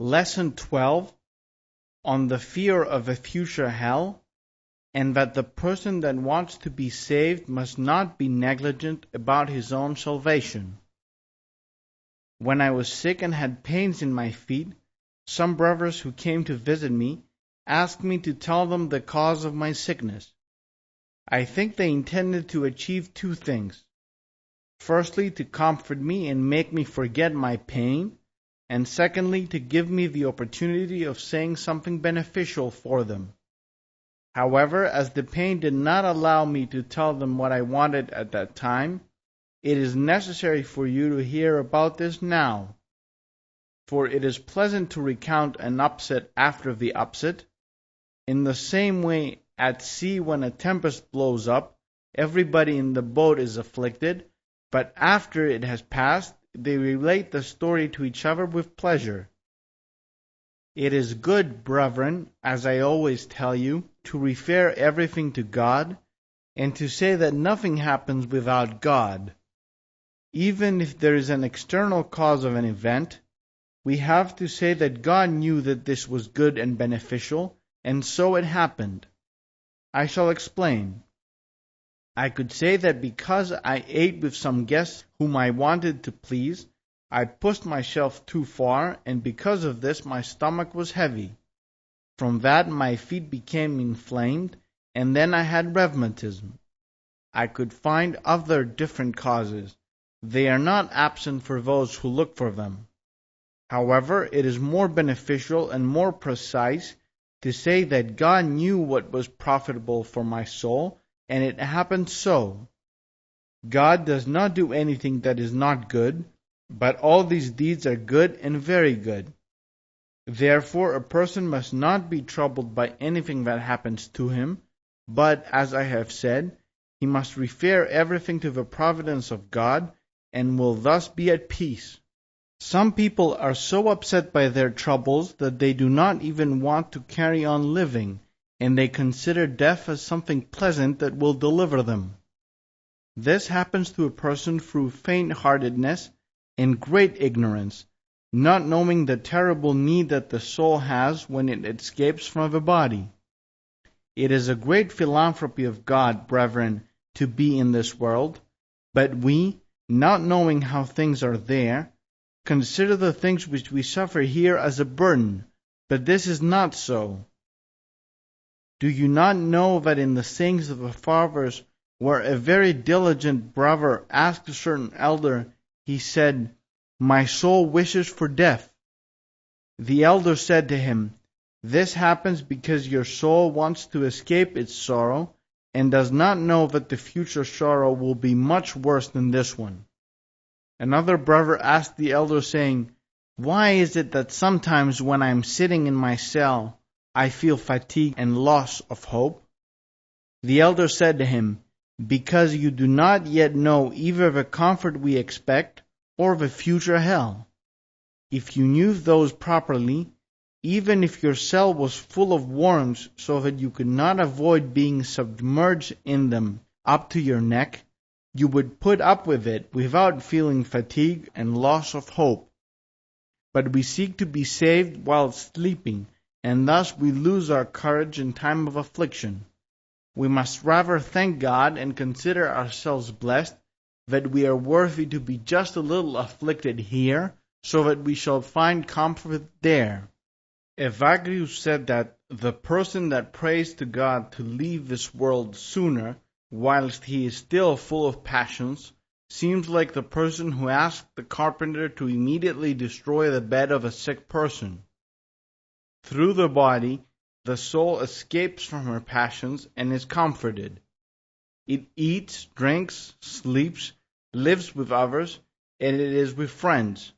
Lesson 12 on the fear of a future hell, and that the person that wants to be saved must not be negligent about his own salvation. When I was sick and had pains in my feet, some brothers who came to visit me asked me to tell them the cause of my sickness. I think they intended to achieve two things. Firstly, to comfort me and make me forget my pain, and secondly, to give me the opportunity of saying something beneficial for them. However, as the pain did not allow me to tell them what I wanted at that time, it is necessary for you to hear about this now. For it is pleasant to recount an upset after the upset. In the same way, at sea when a tempest blows up, everybody in the boat is afflicted, but after it has passed, they relate the story to each other with pleasure. It is good, brethren, as I always tell you, to refer everything to God, and to say that nothing happens without God. Even if there is an external cause of an event, we have to say that God knew that this was good and beneficial, and so it happened. I shall explain. I could say that because I ate with some guests whom I wanted to please, I pushed myself too far, and because of this my stomach was heavy. From that my feet became inflamed, and then I had rheumatism. I could find other different causes. They are not absent for those who look for them. However, it is more beneficial and more precise to say that God knew what was profitable for my soul, and it happened so. God does not do anything that is not good, but all these deeds are good and very good. Therefore, a person must not be troubled by anything that happens to him, but, as I have said, he must refer everything to the providence of God, and will thus be at peace. Some people are so upset by their troubles that they do not even want to carry on living, and they consider death as something pleasant that will deliver them. This happens to a person through faint-heartedness and great ignorance, not knowing the terrible need that the soul has when it escapes from the body. It is a great philanthropy of God, brethren, to be in this world, but we, not knowing how things are there, consider the things which we suffer here as a burden, but this is not so. Do you not know that in the sayings of the fathers, where a very diligent brother asked a certain elder, he said, "My soul wishes for death." The elder said to him, "This happens because your soul wants to escape its sorrow, and does not know that the future sorrow will be much worse than this one." Another brother asked the elder, saying, "Why is it that sometimes when I am sitting in my cell, I feel fatigue and loss of hope?" The elder said to him, "Because you do not yet know either the comfort we expect or the future hell. If you knew those properly, even if your cell was full of worms so that you could not avoid being submerged in them up to your neck, you would put up with it without feeling fatigue and loss of hope. But we seek to be saved while sleeping, and thus we lose our courage in time of affliction. We must rather thank God and consider ourselves blessed that we are worthy to be just a little afflicted here, so that we shall find comfort there." Evagrius said that the person that prays to God to leave this world sooner, whilst he is still full of passions, seems like the person who asked the carpenter to immediately destroy the bed of a sick person. Through the body, the soul escapes from her passions and is comforted. It eats, drinks, sleeps, lives with others, and it is with friends.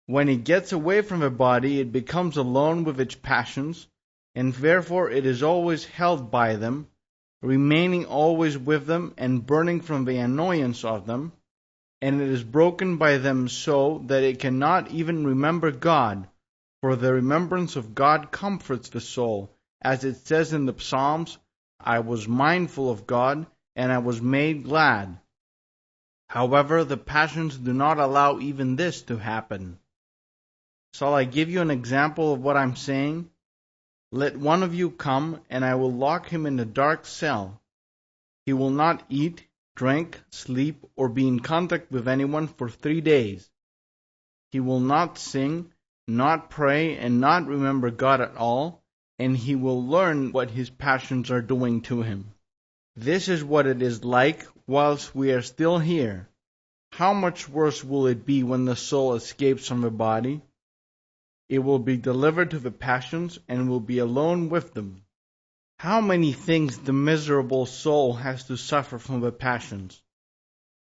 When it gets away from the body, it becomes alone with its passions, and therefore it is always held by them, remaining always with them and burning from the annoyance of them, and it is broken by them so that it cannot even remember God, for the remembrance of God comforts the soul, as it says in the Psalms, "I was mindful of God, and I was made glad." However, the passions do not allow even this to happen. Shall I give you an example of what I'm saying? Let one of you come, and I will lock him in a dark cell. He will not eat, drink, sleep, or be in contact with anyone for 3 days. He will not sing, not pray, and not remember God at all, and he will learn what his passions are doing to him. This is what it is like whilst we are still here. How much worse will it be when the soul escapes from the body? It will be delivered to the passions and will be alone with them. How many things the miserable soul has to suffer from the passions.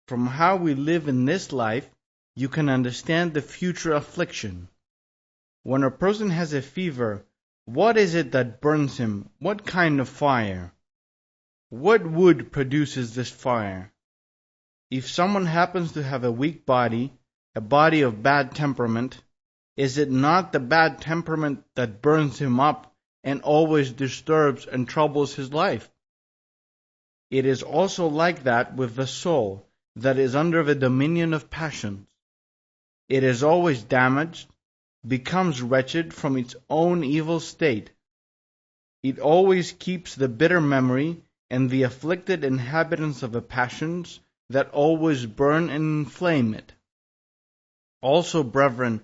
From how we live in this life, you can understand the future affliction. When a person has a fever, what is it that burns him? What kind of fire? What wood produces this fire? If someone happens to have a weak body, a body of bad temperament, is it not the bad temperament that burns him up and always disturbs and troubles his life? It is also like that with the soul that is under the dominion of passions. It is always damaged, becomes wretched from its own evil state. It always keeps the bitter memory and the afflicted inhabitants of the passions that always burn and inflame it. Also, brethren,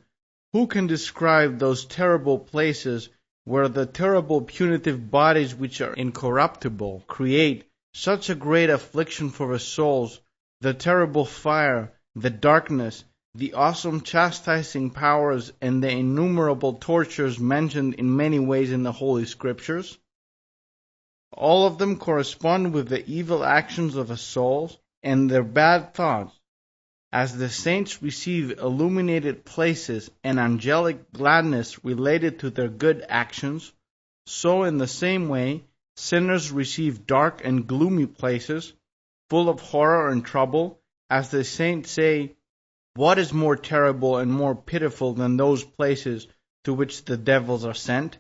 who can describe those terrible places where the terrible punitive bodies which are incorruptible create such a great affliction for the souls, the terrible fire, the darkness, the awesome chastising powers, and the innumerable tortures mentioned in many ways in the Holy Scriptures? All of them correspond with the evil actions of the souls and their bad thoughts. As the saints receive illuminated places and angelic gladness related to their good actions, so in the same way sinners receive dark and gloomy places, full of horror and trouble, as the saints say, "What is more terrible and more pitiful than those places to which the devils are sent?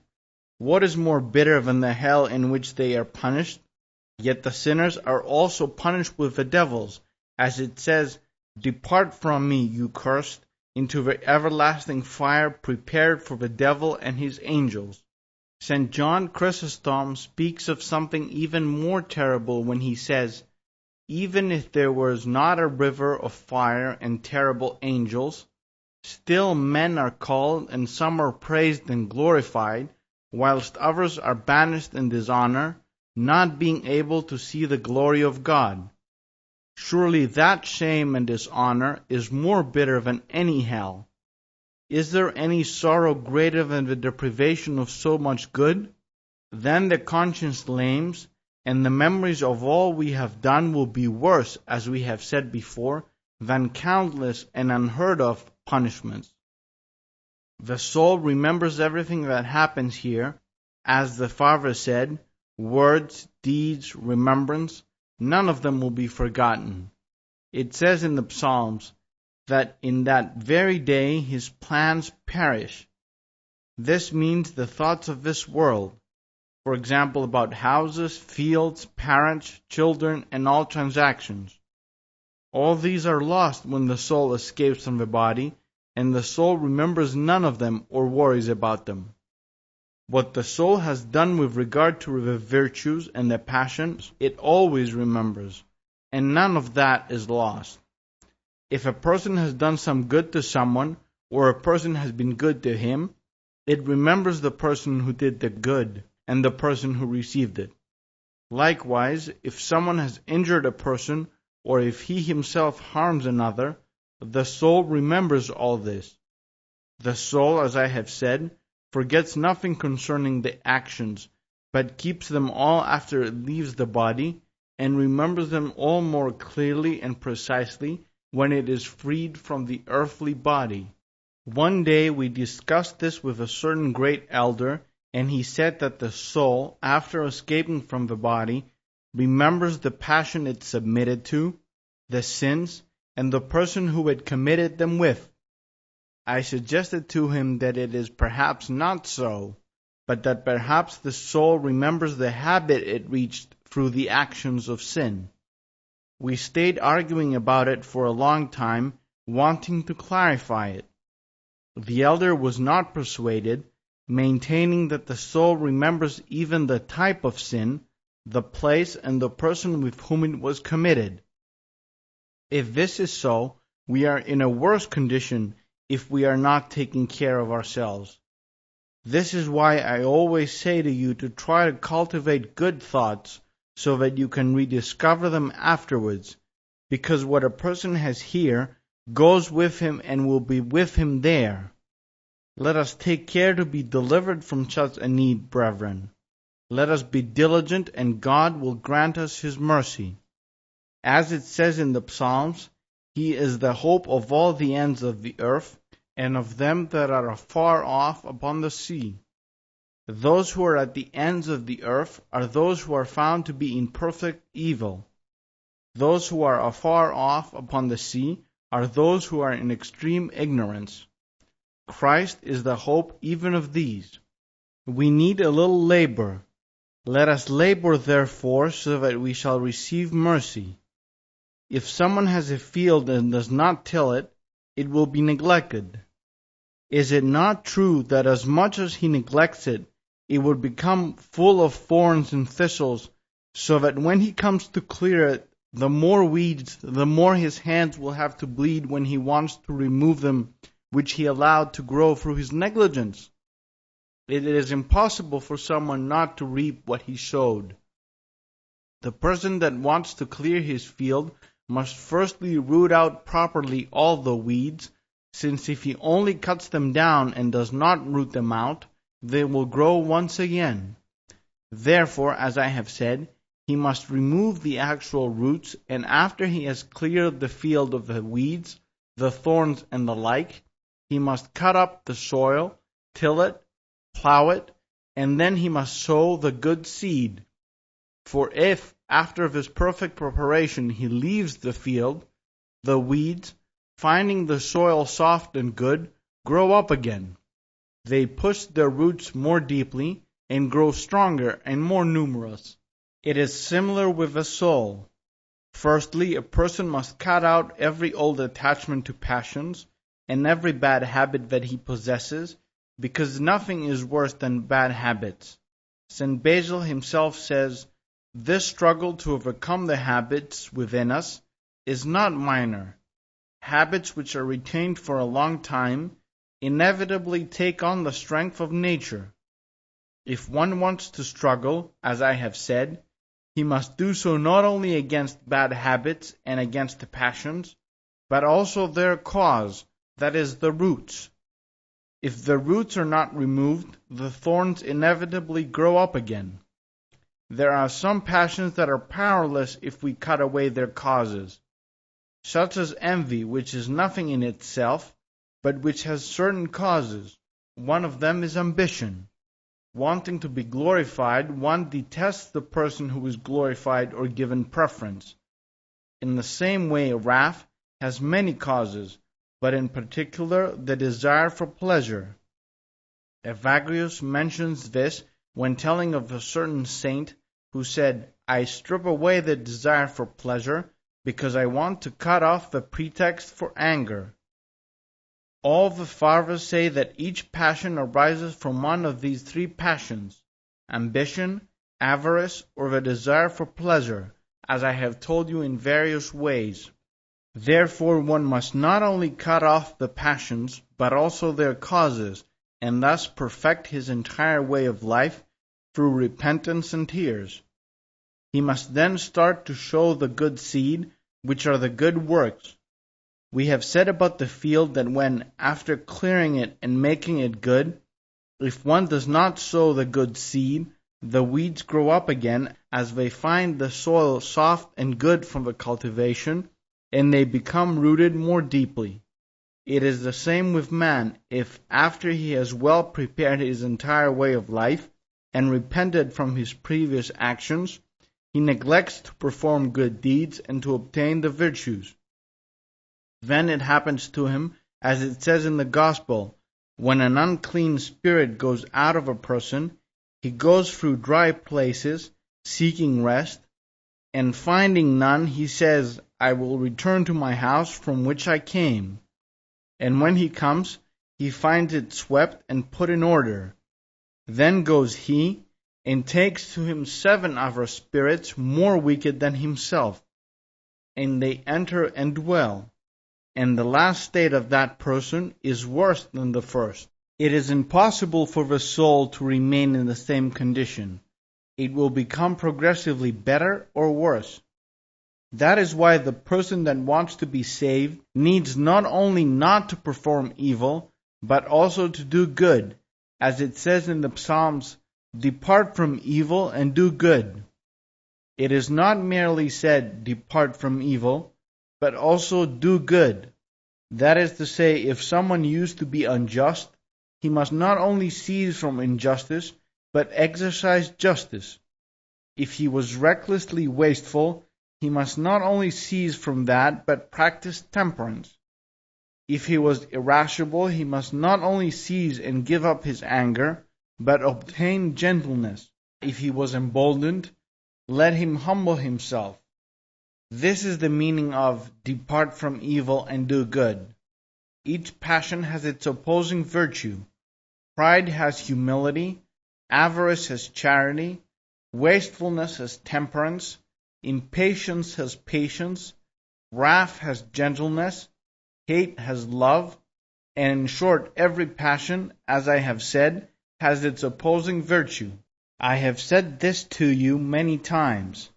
What is more bitter than the hell in which they are punished?" Yet the sinners are also punished with the devils, as it says, "Depart from me, you cursed, into the everlasting fire prepared for the devil and his angels." St. John Chrysostom speaks of something even more terrible when he says, "Even if there was not a river of fire and terrible angels, still men are called, and some are praised and glorified, whilst others are banished in dishonor, not being able to see the glory of God. Surely that shame and dishonor is more bitter than any hell. Is there any sorrow greater than the deprivation of so much good? Then the conscience lames, and the memories of all we have done will be worse, as we have said before, than countless and unheard of punishments. The soul remembers everything that happens here, as the Father said, words, deeds, remembrance, none of them will be forgotten. It says in the Psalms that in that very day his plans perish. This means the thoughts of this world, for example, about houses, fields, parents, children, and all transactions. All these are lost when the soul escapes from the body, and the soul remembers none of them or worries about them. What the soul has done with regard to the virtues and the passions, it always remembers, and none of that is lost. If a person has done some good to someone, or a person has been good to him, it remembers the person who did the good and the person who received it. Likewise, if someone has injured a person, or if he himself harms another, the soul remembers all this. The soul, as I have said, forgets nothing concerning the actions, but keeps them all after it leaves the body, and remembers them all more clearly and precisely when it is freed from the earthly body. One day we discussed this with a certain great elder, and he said that the soul, after escaping from the body, remembers the passion it submitted to, the sins, and the person who had committed them with. I suggested to him that it is perhaps not so, but that perhaps the soul remembers the habit it reached through the actions of sin. We stayed arguing about it for a long time, wanting to clarify it. The elder was not persuaded, maintaining that the soul remembers even the type of sin, the place, and the person with whom it was committed. If this is so, we are in a worse condition if we are not taking care of ourselves. This is why I always say to you to try to cultivate good thoughts so that you can rediscover them afterwards, because what a person has here goes with him and will be with him there. Let us take care to be delivered from such a need, brethren. Let us be diligent, and God will grant us His mercy. As it says in the Psalms, He is the hope of all the ends of the earth, and of them that are afar off upon the sea. Those who are at the ends of the earth are those who are found to be in perfect evil. Those who are afar off upon the sea are those who are in extreme ignorance. Christ is the hope even of these. We need a little labor. Let us labor therefore so that we shall receive mercy. If someone has a field and does not till it, it will be neglected. Is it not true that as much as he neglects it, it would become full of thorns and thistles, so that when he comes to clear it, the more weeds, the more his hands will have to bleed when he wants to remove them, which he allowed to grow through his negligence? It is impossible for someone not to reap what he sowed. The person that wants to clear his field must firstly root out properly all the weeds, since if he only cuts them down and does not root them out, they will grow once again. Therefore, as I have said, he must remove the actual roots, and after he has cleared the field of the weeds, the thorns, and the like, he must cut up the soil, till it, plow it, and then he must sow the good seed. For if, after this perfect preparation, he leaves the field, the weeds, finding the soil soft and good, grow up again. They push their roots more deeply and grow stronger and more numerous. It is similar with the soul. Firstly, a person must cut out every old attachment to passions and every bad habit that he possesses, because nothing is worse than bad habits. St. Basil himself says, "This struggle to overcome the habits within us is not minor. Habits which are retained for a long time inevitably take on the strength of nature. If one wants to struggle, as I have said, he must do so not only against bad habits and against the passions, but also their cause, that is, the roots. If the roots are not removed, the thorns inevitably grow up again. There are some passions that are powerless if we cut away their causes, such as envy, which is nothing in itself, but which has certain causes. One of them is ambition. Wanting to be glorified, one detests the person who is glorified or given preference. In the same way, wrath has many causes, but in particular the desire for pleasure. Evagrius mentions this when telling of a certain saint who said, "I strip away the desire for pleasure, because I want to cut off the pretext for anger." All the fathers say that each passion arises from one of these three passions: ambition, avarice, or the desire for pleasure, as I have told you in various ways. Therefore one must not only cut off the passions, but also their causes, and thus perfect his entire way of life through repentance and tears. He must then start to sow the good seed, which are the good works. We have said about the field that when, after clearing it and making it good, if one does not sow the good seed, the weeds grow up again as they find the soil soft and good from the cultivation, and they become rooted more deeply. It is the same with man, if, after he has well prepared his entire way of life and repented from his previous actions, he neglects to perform good deeds and to obtain the virtues. Then it happens to him, as it says in the Gospel, when an unclean spirit goes out of a person, he goes through dry places, seeking rest, and finding none, he says, "I will return to my house from which I came." And when he comes, he finds it swept and put in order. Then goes he and takes to him 7 other spirits more wicked than himself, and they enter and dwell. And the last state of that person is worse than the first. It is impossible for the soul to remain in the same condition. It will become progressively better or worse. That is why the person that wants to be saved needs not only not to perform evil, but also to do good, as it says in the Psalms, "Depart from evil and do good." It is not merely said, "Depart from evil," but also "do good." That is to say, if someone used to be unjust, he must not only cease from injustice, but exercise justice. If he was recklessly wasteful, he must not only cease from that, but practice temperance. If he was irascible, he must not only cease and give up his anger, but obtain gentleness. If he was emboldened, let him humble himself. This is the meaning of "depart from evil and do good." Each passion has its opposing virtue. Pride has humility, avarice has charity, wastefulness has temperance, impatience has patience, wrath has gentleness, hate has love, and in short, every passion, as I have said, has its opposing virtue. I have said this to you many times.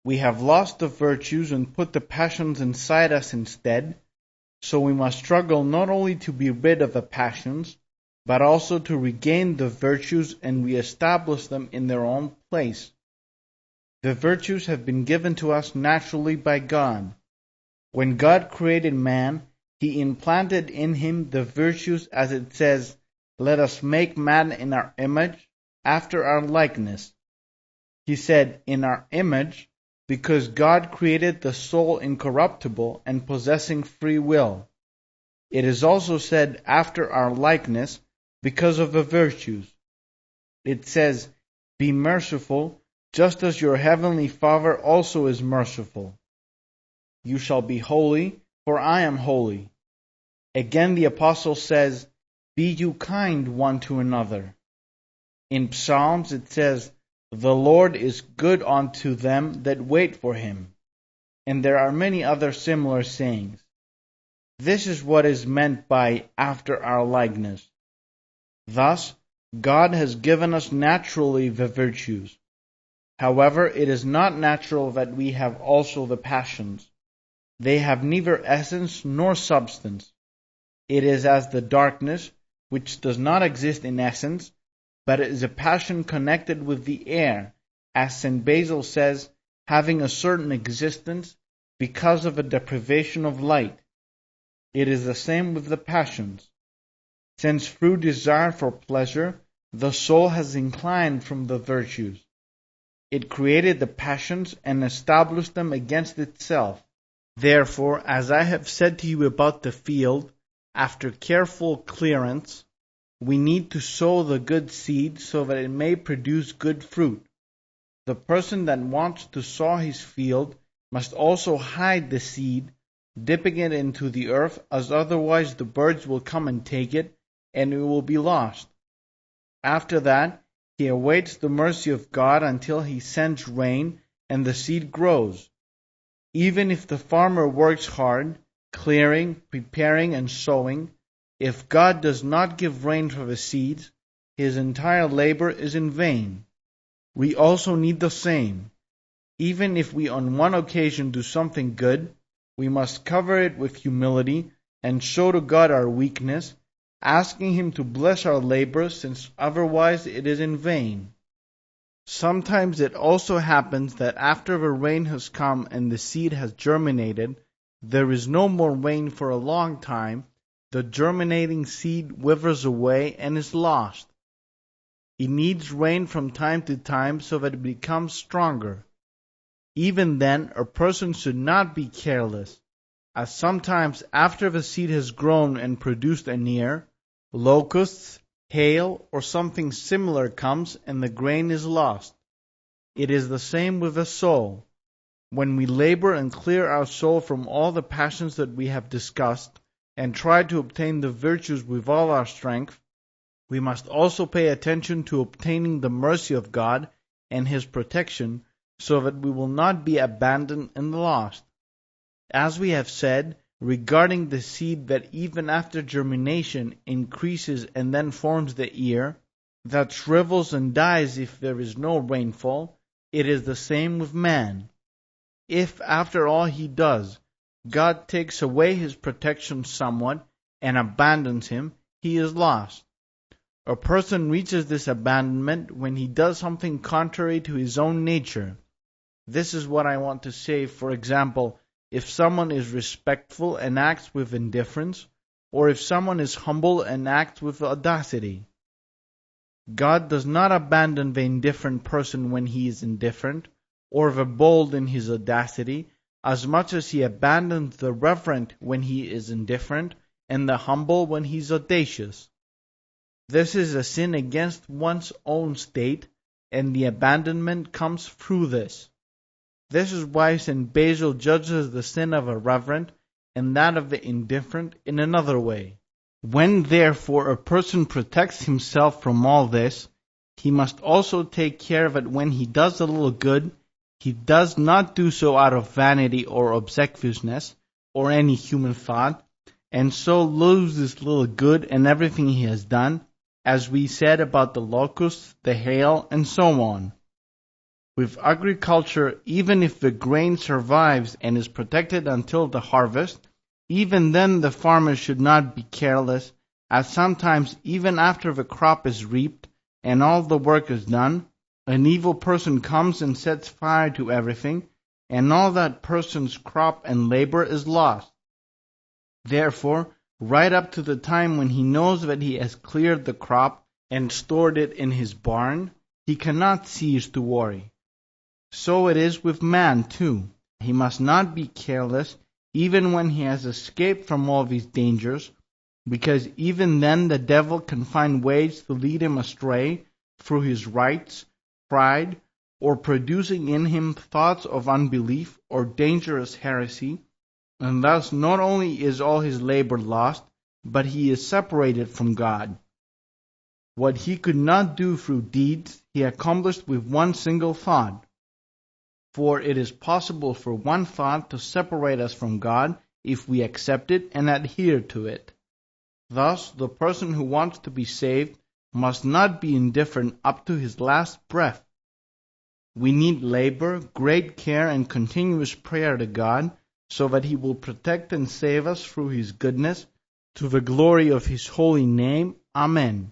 We have lost the virtues and put the passions inside us instead, so we must struggle not only to be rid of the passions, but also to regain the virtues and reestablish them in their own place. The virtues have been given to us naturally by God. When God created man, he implanted in him the virtues, as it says, "Let us make man in our image, after our likeness." He said, "in our image," because God created the soul incorruptible and possessing free will. It is also said, "after our likeness," because of the virtues. It says, "Be merciful, just as your heavenly Father also is merciful. You shall be holy, for I am holy." Again the Apostle says, "Be you kind one to another." In Psalms it says, "The Lord is good unto them that wait for him." And there are many other similar sayings. This is what is meant by "after our likeness." Thus, God has given us naturally the virtues. However, it is not natural that we have also the passions. They have neither essence nor substance. It is as the darkness, which does not exist in essence, but is a passion connected with the air, as St. Basil says, having a certain existence because of a deprivation of light. It is the same with the passions. Since through desire for pleasure, the soul has inclined from the virtues. It created the passions and established them against itself. Therefore, as I have said to you about the field, after careful clearance, we need to sow the good seed so that it may produce good fruit. The person that wants to sow his field must also hide the seed, dipping it into the earth, as otherwise the birds will come and take it, and it will be lost. After that, he awaits the mercy of God until he sends rain and the seed grows. Even if the farmer works hard, clearing, preparing, and sowing, if God does not give rain for the seeds, his entire labor is in vain. We also need the same. Even if we on one occasion do something good, we must cover it with humility and show to God our weakness, asking him to bless our labor, since otherwise it is in vain. Sometimes it also happens that after the rain has come and the seed has germinated, there is no more rain for a long time, the germinating seed withers away and is lost. It needs rain from time to time so that it becomes stronger. Even then, a person should not be careless, as sometimes after the seed has grown and produced an ear, locusts, hail, or something similar comes and the grain is lost. It is the same with the soul. When we labor and clear our soul from all the passions that we have discussed, and try to obtain the virtues with all our strength, we must also pay attention to obtaining the mercy of God and His protection, so that we will not be abandoned and lost. As we have said, regarding the seed that even after germination increases and then forms the ear, that shrivels and dies if there is no rainfall, it is the same with man. If, after all he does, God takes away his protection somewhat and abandons him, he is lost. A person reaches this abandonment when he does something contrary to his own nature. This is what I want to say. For example, if someone is respectful and acts with indifference, or if someone is humble and acts with audacity. God does not abandon the indifferent person when he is indifferent, or the bold in his audacity, as much as he abandons the reverent when he is indifferent, and the humble when he is audacious. This is a sin against one's own state, and the abandonment comes through this. This is why St. Basil judges the sin of a reverent and that of the indifferent in another way. When therefore a person protects himself from all this, he must also take care that when he does a little good, he does not do so out of vanity or obsequiousness, or any human thought, and so lose this little good and everything he has done, as we said about the locusts, the hail, and so on. With agriculture, even if the grain survives and is protected until the harvest, even then the farmer should not be careless, as sometimes even after the crop is reaped and all the work is done, an evil person comes and sets fire to everything, and all that person's crop and labor is lost. Therefore, right up to the time when he knows that he has cleared the crop and stored it in his barn, he cannot cease to worry. So it is with man too. He must not be careless, even when he has escaped from all these dangers, because even then the devil can find ways to lead him astray through his rights, pride, or producing in him thoughts of unbelief or dangerous heresy, and thus not only is all his labor lost, but he is separated from God. What he could not do through deeds, he accomplished with one single thought. For it is possible for one thought to separate us from God if we accept it and adhere to it. Thus, the person who wants to be saved must not be indifferent up to his last breath. We need labor, great care, and continuous prayer to God, so that He will protect and save us through His goodness, to the glory of His holy name. Amen.